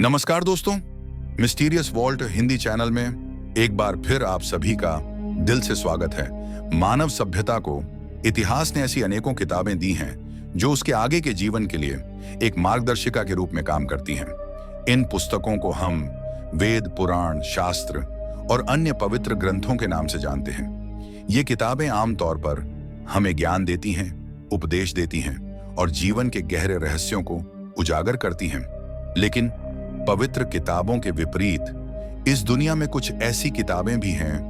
नमस्कार दोस्तों, mysterious vault Hindi channel में एक बार फिर आप सभी का दिल से स्वागत है। मानव सभ्यता को इतिहास ने ऐसी अनेकों किताबें दी हैं जो उसके आगे के जीवन के लिए एक मार्गदर्शिका के रूप में काम करती हैं। इन पुस्तकों को हम वेद, पुराण, शास्त्र और अन्य पवित्र ग्रंथों के नाम से जानते हैं। ये किताबें आमतौर पर हमें ज्ञान देती हैं, उपदेश देती हैं और जीवन के गहरे रहस्यों को उजागर करती हैं। लेकिन पवित्र किताबों के विपरीत इस दुनिया में कुछ ऐसी किताबें भी हैं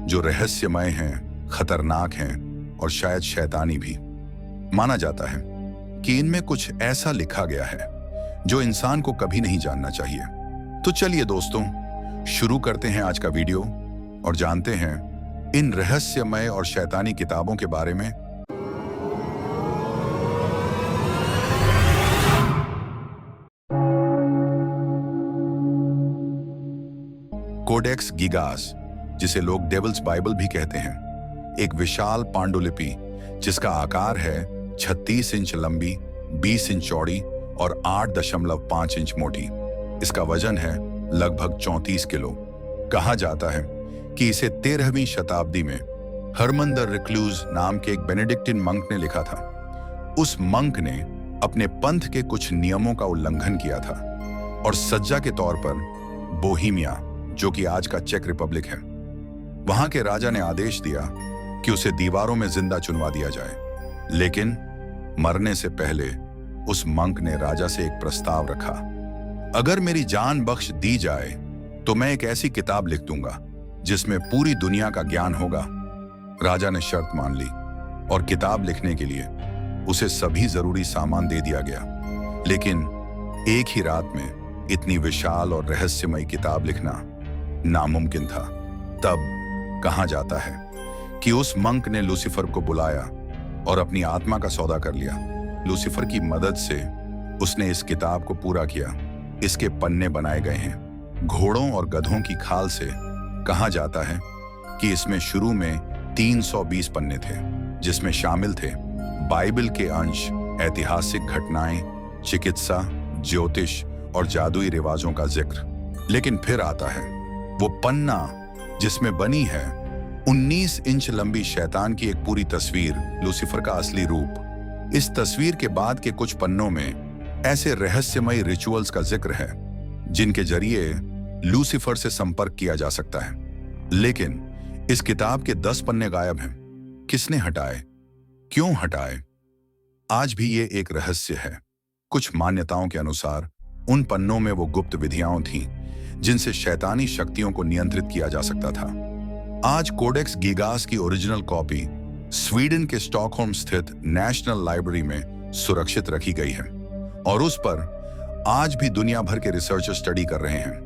जो रहस्यमय हैं, खतरनाक हैं और शायद शैतानी भी। माना जाता है कि इनमें कुछ ऐसा लिखा गया है जो इंसान को कभी नहीं जानना चाहिए। तो चलिए दोस्तों, शुरू करते हैं आज का वीडियो और जानते हैं इन रहस्यमय और शैतानी किताबों के बारे में। कोडेक्स गिगास, जिसे लोग डेविल्स बाइबल भी कहते हैं, एक विशाल पांडुलिपि जिसका आकार है 36 इंच लंबी, 20 इंच चौड़ी और 8.5 इंच मोटी। इसका वजन है लगभग 34 किलो। कहा जाता है कि इसे 13वीं शताब्दी में हरमंदर रिक्लूज नाम के एक बेनेडिक्टिन मंक ने लिखा था। उस मंक ने अपने पंथ के कुछ नियमों का उल्लंघन किया था और सज्जा के तौर पर बोहीमिया, जो कि आज का चेक रिपब्लिक है, वहां के राजा ने आदेश दिया कि उसे दीवारों में जिंदा चुनवा दिया जाए। लेकिन मरने से पहले उस मंक ने राजा से एक प्रस्ताव रखा, अगर मेरी जान बख्श दी जाए तो मैं एक ऐसी किताब लिख दूंगा जिसमें पूरी दुनिया का ज्ञान होगा। राजा ने शर्त मान ली और किताब लिखने के लिए उसे सभी जरूरी सामान दे दिया गया। लेकिन एक ही रात में इतनी विशाल और रहस्यमय किताब लिखना नामुमकिन था। तब कहा जाता है कि उस मंक ने लूसीफर को बुलाया और अपनी आत्मा का सौदा कर लिया। लूसीफर की मदद से उसने इस किताब को पूरा किया। इसके पन्ने बनाए गए हैं घोड़ों और गधों की खाल से। कहा जाता है कि इसमें शुरू में 320 पन्ने थे, जिसमें शामिल थे बाइबल के अंश, ऐतिहासिक घटनाएं, चिकित्सा, ज्योतिष और जादुई रिवाजों का जिक्र। लेकिन फिर आता है वो पन्ना जिसमें बनी है 19 इंच लंबी शैतान की एक पूरी तस्वीर, लूसीफर का असली रूप। इस तस्वीर के बाद के कुछ पन्नों में ऐसे रहस्यमय रिचुअल्स का जिक्र है जिनके जरिए लूसीफर से संपर्क किया जा सकता है। लेकिन इस किताब के 10 पन्ने गायब हैं। किसने हटाए, क्यों हटाए, आज भी ये एक रहस्य है। कुछ मान्यताओं के अनुसार उन पन्नों में वो गुप्त विधियां थीं जिनसे शैतानी शक्तियों को नियंत्रित किया जा सकता था। आज कोडेक्स गिगास की ओरिजिनल कॉपी स्वीडन के स्टॉकहोल्म स्थित नेशनल लाइब्रेरी में सुरक्षित रखी गई है और उस पर आज भी दुनिया भर के रिसर्चर स्टडी कर रहे हैं।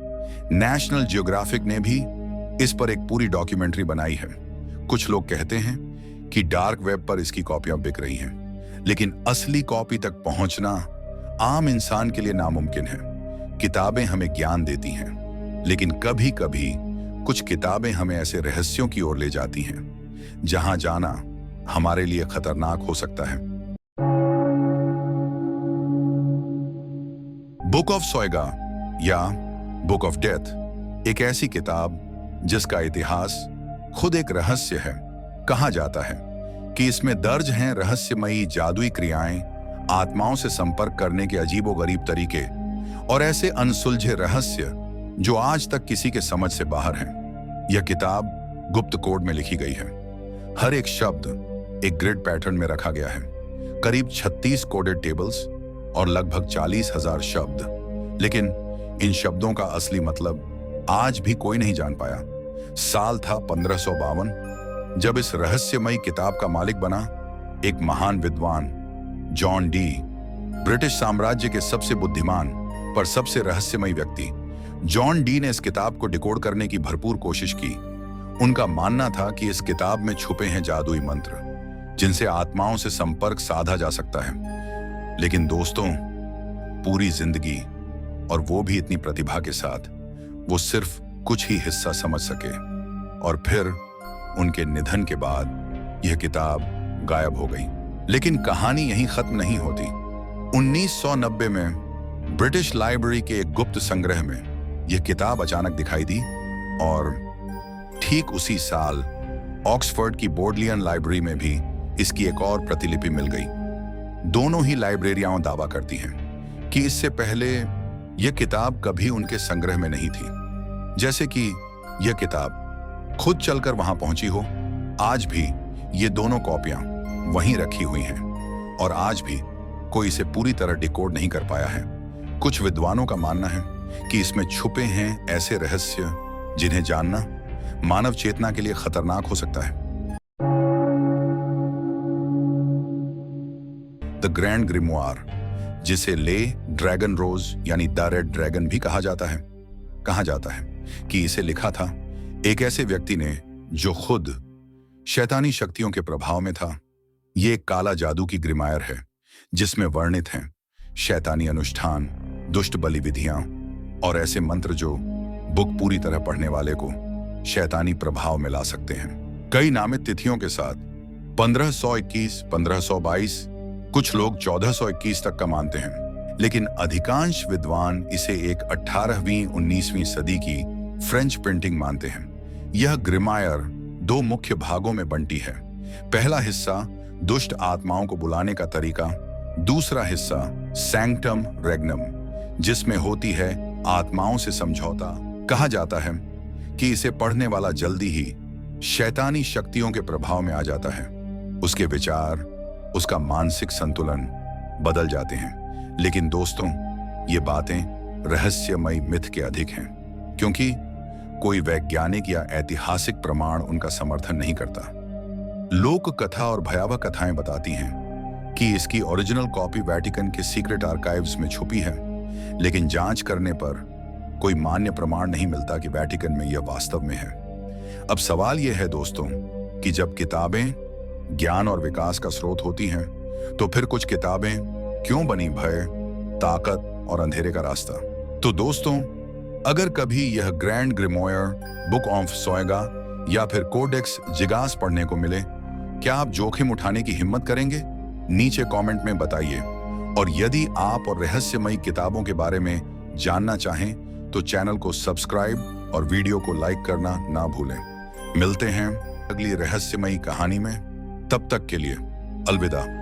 नेशनल जियोग्राफिक ने भी इस पर एक पूरी डॉक्यूमेंट्री बनाई है। कुछ लोग कहते हैं कि डार्क वेब पर इसकी कॉपियां बिक रही हैं, लेकिन असली कॉपी तक पहुंचना आम इंसान के लिए नामुमकिन है। किताबें हमें ज्ञान देती हैं, लेकिन कभी कभी कुछ किताबें हमें ऐसे रहस्यों की ओर ले जाती हैं जहां जाना हमारे लिए खतरनाक हो सकता है। बुक ऑफ सोएगा या बुक ऑफ डेथ एक ऐसी किताब जिसका इतिहास खुद एक रहस्य है। कहा जाता है कि इसमें दर्ज हैं रहस्यमयी जादुई क्रियाएं, आत्माओं से संपर्क करने के अजीबोगरीब तरीके और ऐसे अनसुलझे रहस्य जो आज तक किसी के समझ से बाहर हैं। यह किताब गुप्त कोड में लिखी गई है। हर एक शब्द एक ग्रिड पैटर्न में रखा गया है। करीब 36 कोडेड टेबल्स और लगभग 40,000 शब्द। लेकिन इन शब्दों का असली मतलब आज भी कोई नहीं जान पाया। साल था 1552 जब इस रहस्यमयी किताब का मालिक बना एक महान विद्वान, जॉन डी। ब्रिटिश साम्राज्य के सबसे बुद्धिमान पर सबसे रहस्यमयी व्यक्ति जॉन डी ने इस किताब को डिकोड करने की भरपूर कोशिश की। उनका मानना था कि इस किताब में छुपे हैं जादुई मंत्र जिनसे आत्माओं से संपर्क साधा जा सकता है। लेकिन दोस्तों, पूरी जिंदगी, और वो भी इतनी प्रतिभा के साथ, वो सिर्फ कुछ ही हिस्सा समझ सके और फिर उनके निधन के बाद यह किताब गायब हो गई। लेकिन कहानी यहीं खत्म नहीं होती। 1990 में ब्रिटिश लाइब्रेरी के एक गुप्त संग्रह में यह किताब अचानक दिखाई दी और ठीक उसी साल ऑक्सफोर्ड की बोडलियन लाइब्रेरी में भी इसकी एक और प्रतिलिपि मिल गई। दोनों ही लाइब्रेरियां दावा करती हैं कि इससे पहले यह किताब कभी उनके संग्रह में नहीं थी, जैसे कि यह किताब खुद चलकर वहां पहुंची हो। आज भी ये दोनों कॉपियां वहीं रखी हुई हैं और आज भी कोई इसे पूरी तरह डिकोड नहीं कर पाया है। कुछ विद्वानों का मानना है कि इसमें छुपे हैं ऐसे रहस्य जिन्हें जानना मानव चेतना के लिए खतरनाक हो सकता है। द ग्रैंड ग्रिमोयर, जिसे ले ड्रैगन रोज यानी द रेड ड्रैगन भी कहा जाता है कि इसे लिखा था एक ऐसे व्यक्ति ने जो खुद शैतानी शक्तियों के प्रभाव में था। ये एक काला जादू की ग्रिमायर है जिसमें वर्णित हैं शैतानी अनुष्ठान, दुष्ट बलि विधियां और ऐसे मंत्र जो बुक पूरी तरह पढ़ने वाले को शैतानी प्रभाव में ला सकते हैं। कई नामित तिथियों के साथ 1521, 1522, कुछ लोग 1421 तक का मानते हैं, लेकिन अधिकांश विद्वान इसे एक 18वीं 19वीं सदी की फ्रेंच प्रिंटिंग मानते हैं। यह ग्रिमायर दो मुख्य भागों में बंटी है। पहला हिस्सा दुष्ट आत्माओं को बुलाने का तरीका, दूसरा हिस्सा सैंक्टम रेग्नम, जिसमें होती है आत्माओं से समझौता। कहा जाता है कि इसे पढ़ने वाला जल्दी ही शैतानी शक्तियों के प्रभाव में आ जाता है। उसके विचार, उसका मानसिक संतुलन बदल जाते हैं। लेकिन दोस्तों, ये बातें रहस्यमयी मिथ के अधिक हैं, क्योंकि कोई वैज्ञानिक या ऐतिहासिक प्रमाण उनका समर्थन नहीं करता। लोक कथा और भयावह कथाएं बताती हैं कि इसकी ओरिजिनल कॉपी वेटिकन के सीक्रेट आर्काइव्स में छुपी है, लेकिन जांच करने पर कोई मान्य प्रमाण नहीं मिलता कि वेटिकन में यह वास्तव में है। अब सवाल यह है दोस्तों कि जब किताबें ज्ञान और विकास का स्रोत होती हैं, तो फिर कुछ किताबें क्यों बनी भय, ताकत और अंधेरे का रास्ता? तो दोस्तों, अगर कभी यह ग्रैंड ग्रिमोयर, बुक ऑफ सोएगा या फिर कोडेक्स जिगास पढ़ने को मिले, क्या आप जोखिम उठाने की हिम्मत करेंगे? नीचे कमेंट में बताइए। और यदि आप और रहस्यमयी किताबों के बारे में जानना चाहें तो चैनल को सब्सक्राइब और वीडियो को लाइक करना ना भूलें। मिलते हैं अगली रहस्यमयी कहानी में। तब तक के लिए अलविदा।